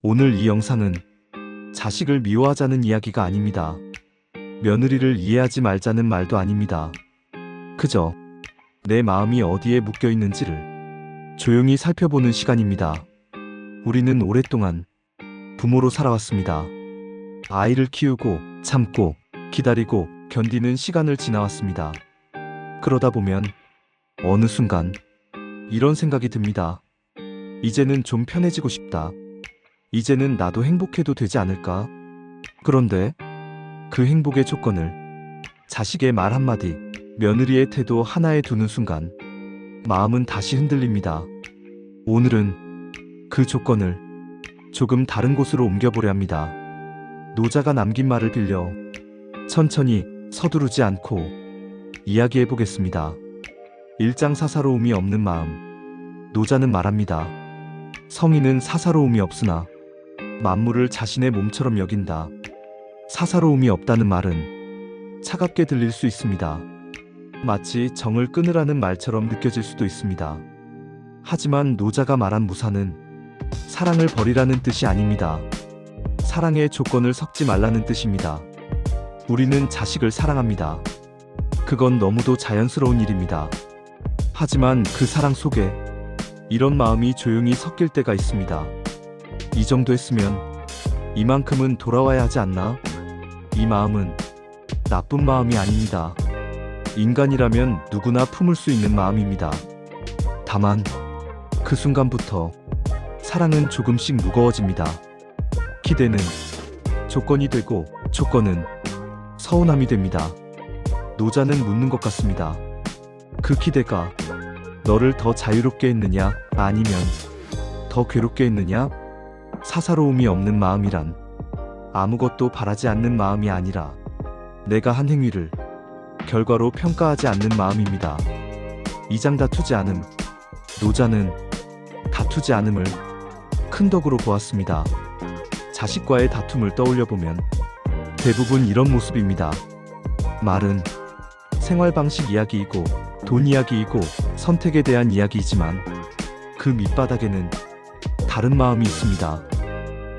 오늘 이 영상은 자식을 미워하자는 이야기가 아닙니다. 며느리를 이해하지 말자는 말도 아닙니다. 그저 내 마음이 어디에 묶여 있는지를 조용히 살펴보는 시간입니다. 우리는 오랫동안 부모로 살아왔습니다. 아이를 키우고 참고 기다리고 견디는 시간을 지나왔습니다. 그러다 보면 어느 순간 이런 생각이 듭니다. 이제는 좀 편해지고 싶다. 이제는 나도 행복해도 되지 않을까? 그런데 그 행복의 조건을 자식의 말 한마디, 며느리의 태도 하나에 두는 순간 마음은 다시 흔들립니다. 오늘은 그 조건을 조금 다른 곳으로 옮겨보려 합니다. 노자가 남긴 말을 빌려 천천히 서두르지 않고 이야기해 보겠습니다. 일장 사사로움이 없는 마음. 노자는 말합니다. 성인은 사사로움이 없으나 만물을 자신의 몸처럼 여긴다. 사사로움이 없다는 말은 차갑게 들릴 수 있습니다. 마치 정을 끊으라는 말처럼 느껴질 수도 있습니다. 하지만 노자가 말한 무사는 사랑을 버리라는 뜻이 아닙니다. 사랑의 조건을 섞지 말라는 뜻입니다. 우리는 자식을 사랑합니다. 그건 너무도 자연스러운 일입니다. 하지만 그 사랑 속에 이런 마음이 조용히 섞일 때가 있습니다. 이 정도 했으면 이만큼은 돌아와야 하지 않나? 이 마음은 나쁜 마음이 아닙니다. 인간이라면 누구나 품을 수 있는 마음입니다. 다만 그 순간부터 사랑은 조금씩 무거워집니다. 기대는 조건이 되고 조건은 서운함이 됩니다. 노자는 묻는 것 같습니다. 그 기대가 너를 더 자유롭게 했느냐, 아니면 더 괴롭게 했느냐? 사사로움이 없는 마음이란 아무것도 바라지 않는 마음이 아니라 내가 한 행위를 결과로 평가하지 않는 마음입니다. 이장 다투지 않음. 노자는 다투지 않음을 큰 덕으로 보았습니다. 자식과의 다툼을 떠올려보면 대부분 이런 모습입니다. 말은 생활 방식 이야기이고 돈 이야기이고 선택에 대한 이야기이지만 그 밑바닥에는 다른 마음이 있습니다.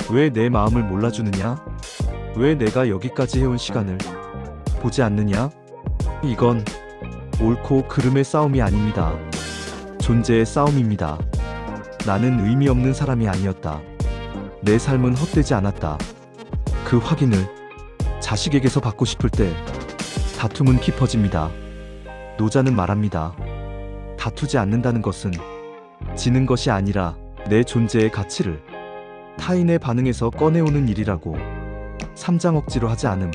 왜 내 마음을 몰라주느냐? 왜 내가 여기까지 해온 시간을 보지 않느냐? 이건 옳고 그름의 싸움이 아닙니다. 존재의 싸움입니다. 나는 의미 없는 사람이 아니었다. 내 삶은 헛되지 않았다. 그 확인을 자식에게서 받고 싶을 때 다툼은 깊어집니다. 노자는 말합니다. 다투지 않는다는 것은 지는 것이 아니라 내 존재의 가치를 타인의 반응에서 꺼내오는 일이라고. 삼장 억지로 하지 않음.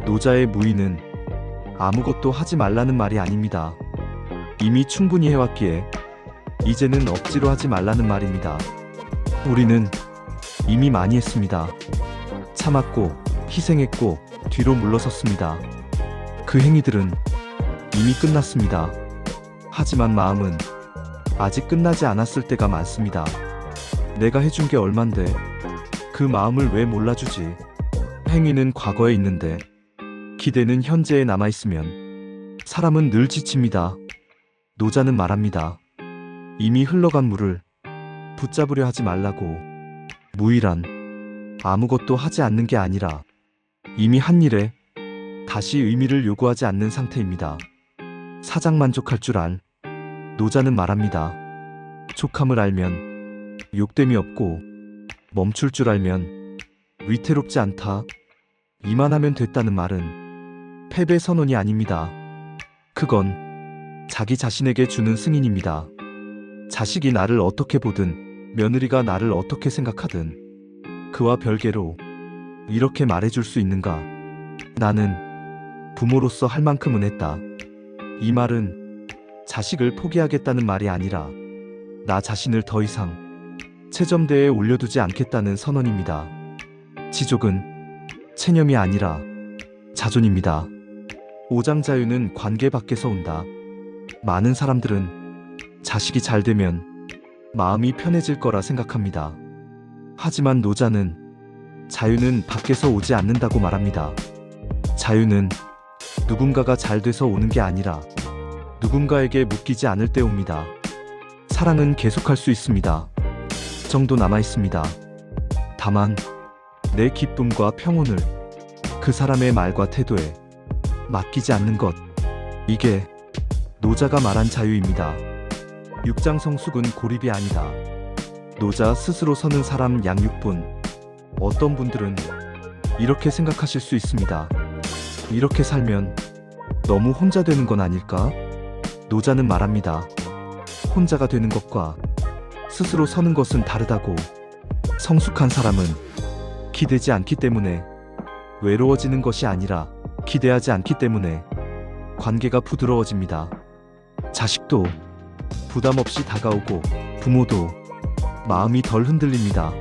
노자의 무의는 아무것도 하지 말라는 말이 아닙니다. 이미 충분히 해왔기에 이제는 억지로 하지 말라는 말입니다. 우리는 이미 많이 했습니다. 참았고 희생했고 뒤로 물러섰습니다. 그 행위들은 이미 끝났습니다. 하지만 마음은 아직 끝나지 않았을 때가 많습니다. 내가 해준 게 얼만데 그 마음을 왜 몰라주지? 행위는 과거에 있는데 기대는 현재에 남아있으면 사람은 늘 지칩니다. 노자는 말합니다. 이미 흘러간 물을 붙잡으려 하지 말라고. 무의란 아무것도 하지 않는 게 아니라 이미 한 일에 다시 의미를 요구하지 않는 상태입니다. 사장 만족할 줄 알. 노자는 말합니다. 족함을 알면 욕됨이 없고 멈출 줄 알면 위태롭지 않다. 이만하면 됐다는 말은 패배 선언이 아닙니다. 그건 자기 자신에게 주는 승인입니다. 자식이 나를 어떻게 보든 며느리가 나를 어떻게 생각하든 그와 별개로 이렇게 말해줄 수 있는가? 나는 부모로서 할 만큼은 했다. 이 말은 자식을 포기하겠다는 말이 아니라 나 자신을 더 이상 채점대에 올려두지 않겠다는 선언입니다. 지족은 체념이 아니라 자존입니다. 오장자유는 관계 밖에서 온다. 많은 사람들은 자식이 잘 되면 마음이 편해질 거라 생각합니다. 하지만 노자는 자유는 밖에서 오지 않는다고 말합니다. 자유는 누군가가 잘 돼서 오는 게 아니라 누군가에게 묶이지 않을 때 옵니다. 사랑은 계속할 수 있습니다. 정도 남아 있습니다. 다만 내 기쁨과 평온을 그 사람의 말과 태도에 맡기지 않는 것, 이게 노자가 말한 자유입니다. 육장성숙은 고립이 아니다. 노자 스스로 서는 사람 양육분. 어떤 분들은 이렇게 생각하실 수 있습니다. 이렇게 살면 너무 혼자 되는 건 아닐까? 노자는 말합니다. 혼자가 되는 것과 스스로 서는 것은 다르다고. 성숙한 사람은 기대지 않기 때문에 외로워지는 것이 아니라 기대하지 않기 때문에 관계가 부드러워집니다. 자식도 부담 없이 다가오고 부모도 마음이 덜 흔들립니다.